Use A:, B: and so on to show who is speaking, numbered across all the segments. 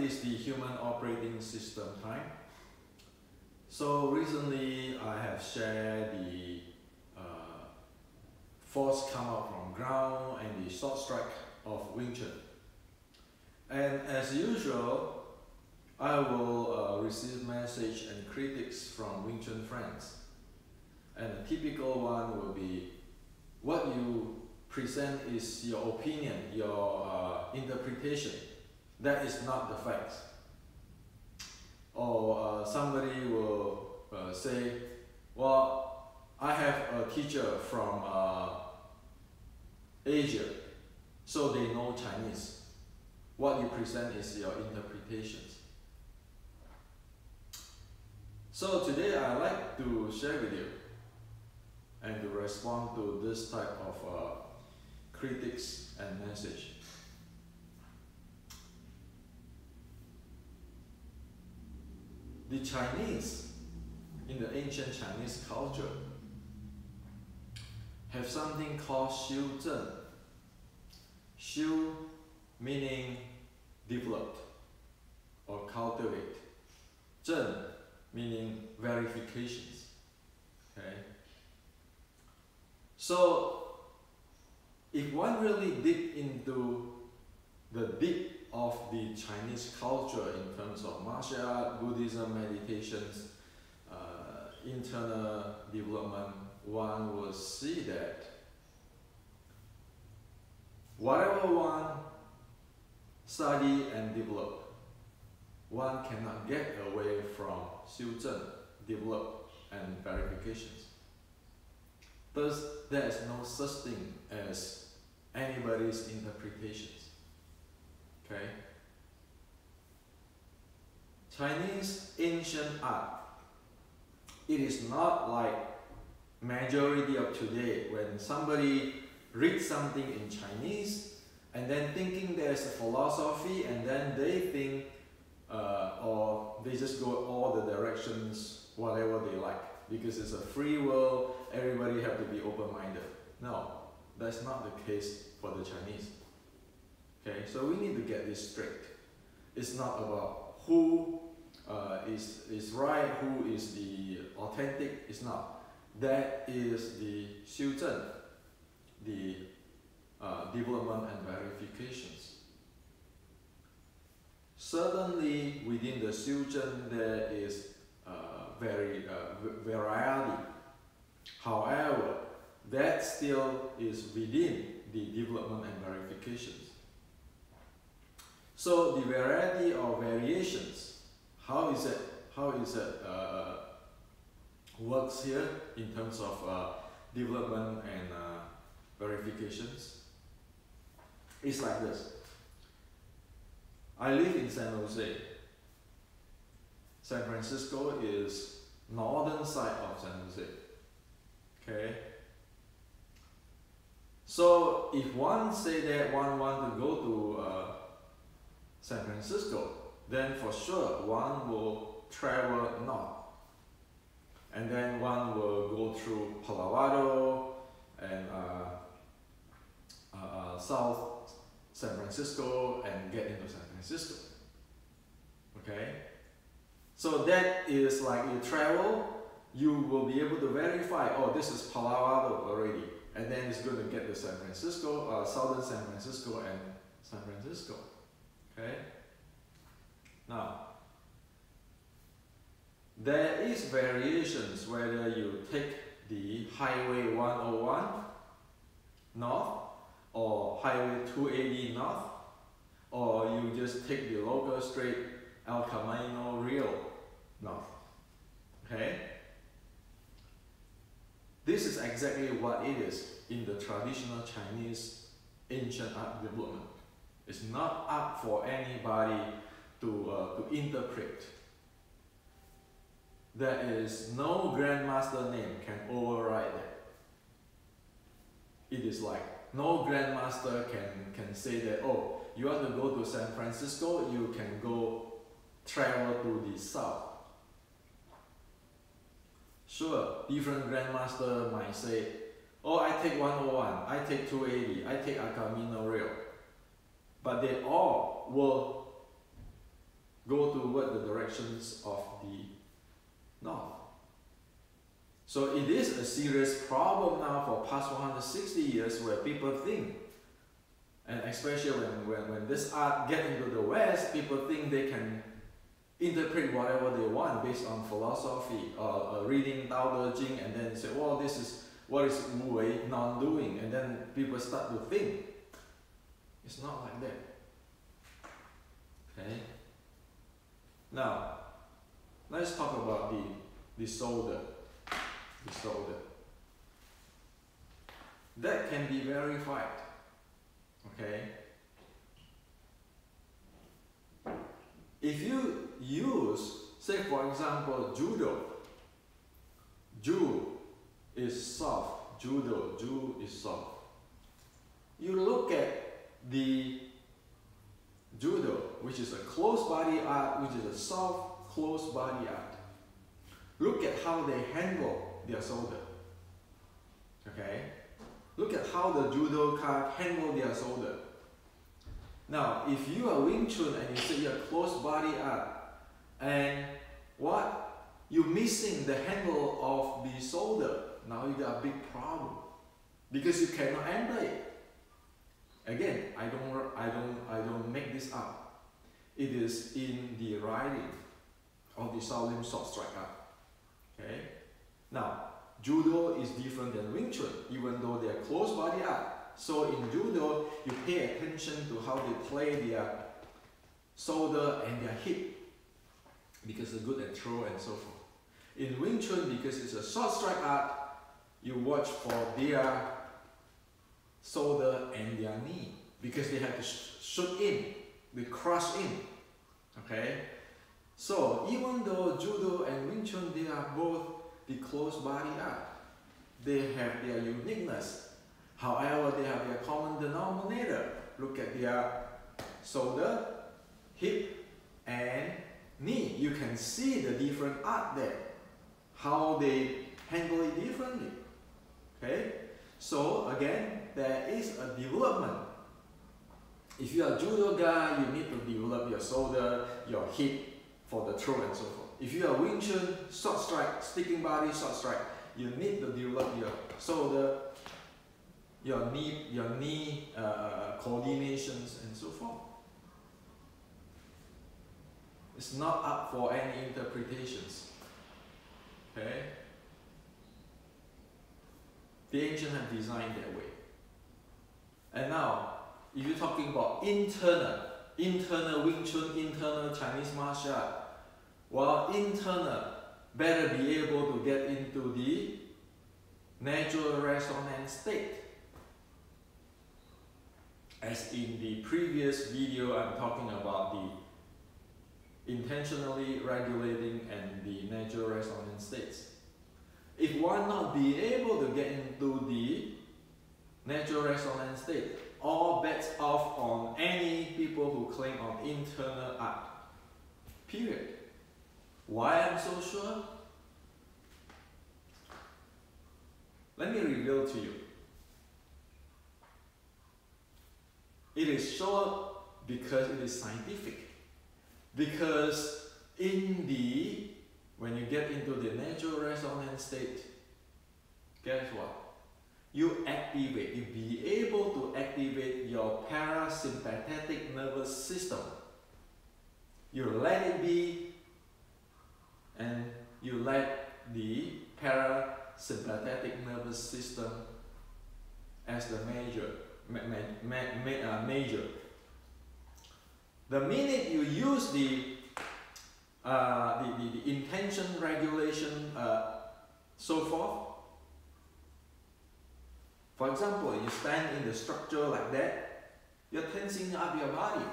A: it is the human operating system time. So recently I have shared the force come out from ground and the short strike of Wing Chun. And as usual, I will receive message and critics from Wing Chun friends. And a typical one will be, what you present is your opinion, your interpretation. That is not the facts. Or somebody will say, well, I have a teacher from Asia, so they know Chinese. What you present is your interpretations. So today I like to share with you and to respond to this type of critics and message. The Chinese, in the ancient Chinese culture, have something called Xiu Zhen. Xiu meaning developed or cultivate. Zhen meaning verifications. Okay? So, if one really dig into the deep of the Chinese culture in terms of martial art, Buddhism, meditations, internal development, one will see that whatever one study and develop, one cannot get away from Xiu Zhen, develop and verifications. Thus, there is no such thing as anybody's interpretations. Okay? Chinese ancient art, it is not like majority of today when somebody reads something in Chinese and then thinking there's a philosophy and then they think or they just go all the directions whatever they like because it's a free world, everybody have to be open-minded. No, that's not the case for the Chinese. Okay, so we need to get this straight. It's not about who is right, who is the authentic, it's not. That is the Xiu Zhen, the development and verifications. Certainly within the Xiu Zhen there is variety. However, that still is within the development and verifications. So the variety or variations, how is it works here in terms of development and verifications? It's like this. I live in San Jose. San Francisco is northern side of San Jose. Okay. So if one say that one want to go to San Francisco, then for sure one will travel north. And then one will go through Palo Alto and South San Francisco and get into San Francisco. Okay? So that is like you travel, you will be able to verify, oh, this is Palo Alto already. And then it's going to get to San Francisco, southern San Francisco and San Francisco. Okay? Now, there is variations whether you take the Highway 101 north or Highway 280 north, or you just take the local straight El Camino Real north. Okay? This is exactly what it is in the traditional Chinese ancient art development. It's not up for anybody to interpret. There is no grandmaster name can override that. It is like no grandmaster can say that, oh, you want to go to San Francisco, you can go travel to the south. Sure, different grandmaster might say, oh, I take 101, I take 280, I take El Camino Real. But they all will go toward the directions of the north. So it is a serious problem now for past 160 years where people think, and especially when this art get into the West, people think they can interpret whatever they want based on philosophy or reading Tao Te Ching, and then say, well, this is what is Wu Wei non-doing, and then people start to think. It's not like that. Okay? Now, let's talk about the solder. The solder. That can be verified. Okay? If you use, say for example, judo. Ju is soft. Judo. Ju is soft. You look at the judo, which is a closed body art, which is a soft closed body art. Look at how they handle their shoulder. Okay? Look at how the judoka handle their shoulder. Now, if you are Wing Chun and you say you're closed body art, and what? You're missing the handle of the shoulder. Now you got a big problem because you cannot handle it. Again, I don't make this up. It is in the writing of the Shaolin short strike art. Okay. Now, judo is different than Wing Chun, even though they are closed body art. So in judo, you pay attention to how they play their shoulder and their hip, because they're good at throw and so forth. In Wing Chun, because it's a short strike art, you watch for their shoulder and their knee, because they have to shoot in, they crush in. Okay? So even though judo and Wing Chun, they are both the closed body art, they have their uniqueness. However, they have their common denominator. Look at their shoulder, hip, and knee. You can see the different art there, how they handle it differently. Okay? So again, there is a development. If you are a judo guy, you need to develop your shoulder, your hip for the throw and so forth. If you are Wing Chun, short strike, sticking body, short strike, you need to develop your shoulder, your knee coordinations and so forth. It's not up for any interpretations. Okay? The ancients have designed that way. And now, if you're talking about internal Wing Chun, internal Chinese martial art, well, internal better be able to get into the natural resonance state. As in the previous video, I'm talking about the intentionally regulating and the natural resonance states. If one not be able to get into the natural resonance state, all bets off on any people who claim on internal art. Period. Why I'm so sure? Let me reveal to you. It is sure because it is scientific. Because when you get into the natural resonance state, guess what? You be able to activate your parasympathetic nervous system. You let it be, and you let the parasympathetic nervous system as the major. The minute you use the intention regulation, so forth. For example, you stand in the structure like that, you're tensing up your body.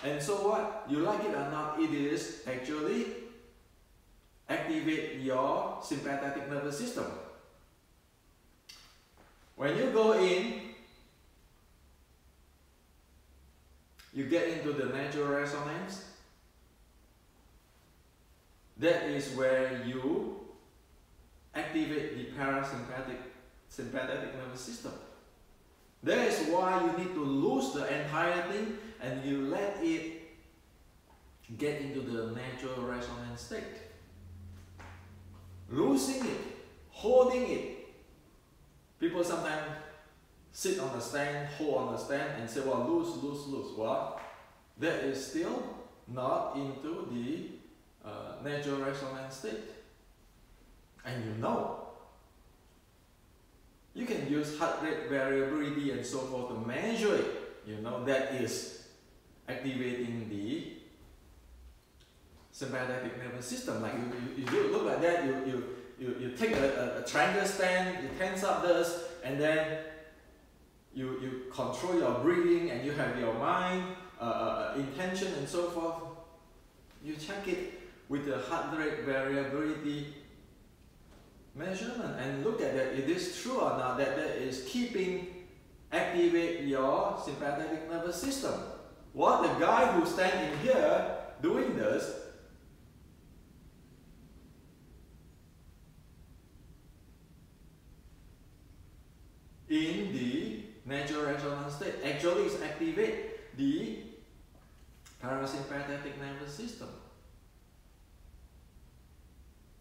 A: And so what? You like it or not, it is actually activate your sympathetic nervous system. When you go in, you get into the natural resonance. That is where you activate the sympathetic nervous system. That is why you need to lose the entire thing and you let it get into the natural resonance state. Losing it, holding it. People sometimes sit on the stand, hold on the stand, and say, well, lose, lose, lose. Well, that is still not into the natural resonance state. And you know, you can use heart rate variability and so forth to measure it. You know, that is activating the sympathetic nervous system. Like you look like that, you take a triangle stand, you tense up this, and then you control your breathing, and you have your mind, intention, and so forth. You check it with the heart rate variability measurement and look at that. It is true or not that that is activate your sympathetic nervous system. What the guy who stands in here doing this, in the natural resonance state, actually is activate the parasympathetic nervous system.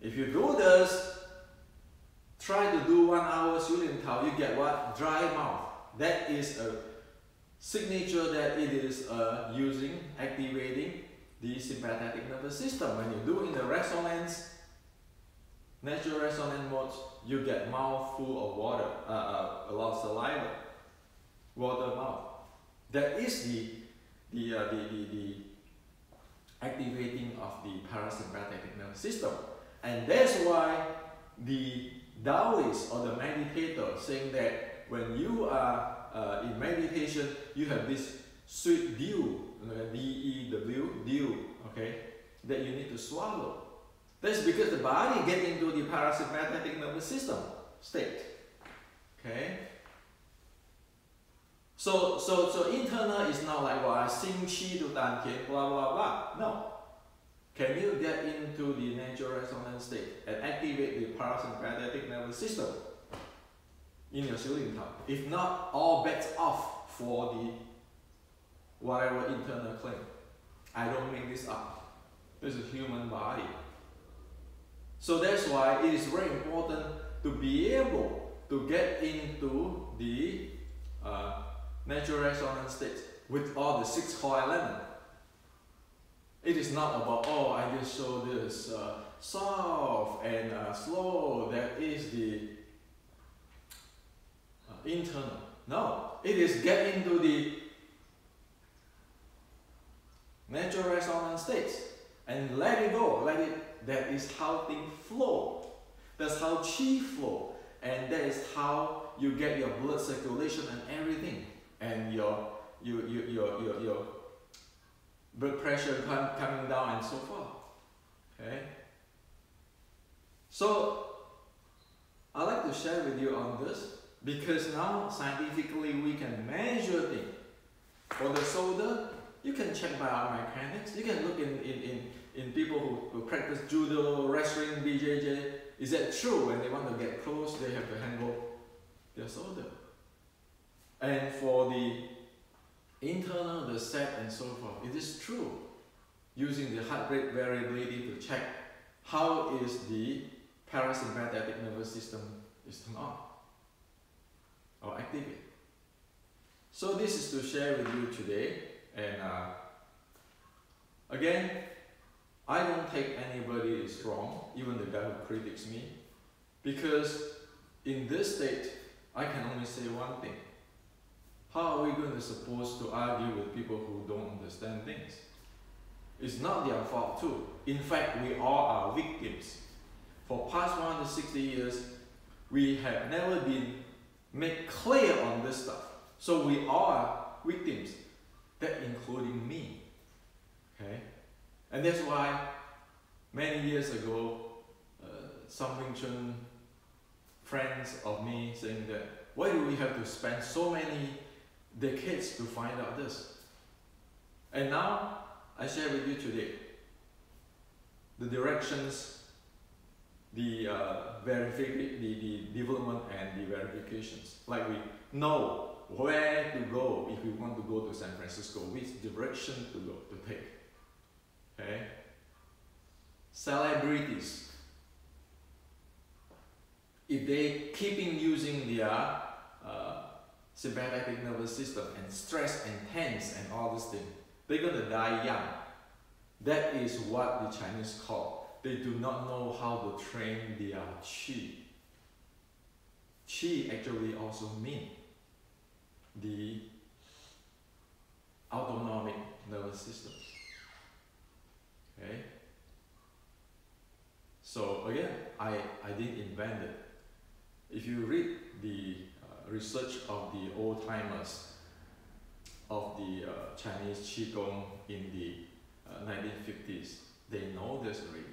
A: If you do this, try to do 1 hour Shulin Tao, you get what? Dry mouth. That is a signature that it is activating the sympathetic nervous system. When you do in the resonance, natural resonance mode, you get mouth full of water, a lot of saliva, water mouth. That is the activating of the parasympathetic nervous system. And that's why the Taoist or the meditator saying that when you are in meditation, you have this sweet dew, D-E-W, dew, okay, that you need to swallow. That's because the body gets into the parasympathetic nervous system state. Okay? So internal is not like Xing Qi to Dan Tian, blah blah blah. No. Can you get into the natural resonance state and activate the parasympathetic nervous system in your Shulin Tao? If not, all bets off for the whatever internal claim. I don't make this up. This is a human body. So that's why it is very important to be able to get into the natural resonance state with all the 6 core elements. It is not about, oh, I just show this soft and slow, that is the internal. No, it is get into the natural resonance state and let it go, that is how things flow. That's how Qi flow, and that is how you get your blood circulation and everything, and your blood pressure coming down and so forth. Okay? So I like to share with you on this because now scientifically we can measure things. For the shoulder, you can check biomechanics. You can look in people who practice judo, wrestling, BJJ. Is that true? When they want to get close, they have to handle their shoulder. And for the internal, the set and so forth, it is true. Using the heart rate variability to check how is the parasympathetic nervous system is turned on or activated. So this is to share with you today. And again, I don't take anybody is wrong, even the guy who critiques me, because in this state, I can only say one thing. How are we going to supposed to argue with people who don't understand things? It's not their fault too. In fact, we all are victims. For past 160 years, we have never been made clear on this stuff. So we are victims, that including me. Okay? And that's why many years ago, some Wing Chun friends of me saying that, why do we have to spend so many decades to find out this? And now, I share with you today the directions, the development and the verifications. Like we know where to go if we want to go to San Francisco, which direction to go to take. Okay? Celebrities, if they keeping using their sympathetic nervous system and stress and tense and all these things, they're gonna die young. That is what the Chinese call. They do not know how to train their qi. Qi actually also means the autonomic nervous system. Okay? So again, I didn't invent it. If you read the research of the old timers of the Chinese Qigong in the 1950s, they know this already.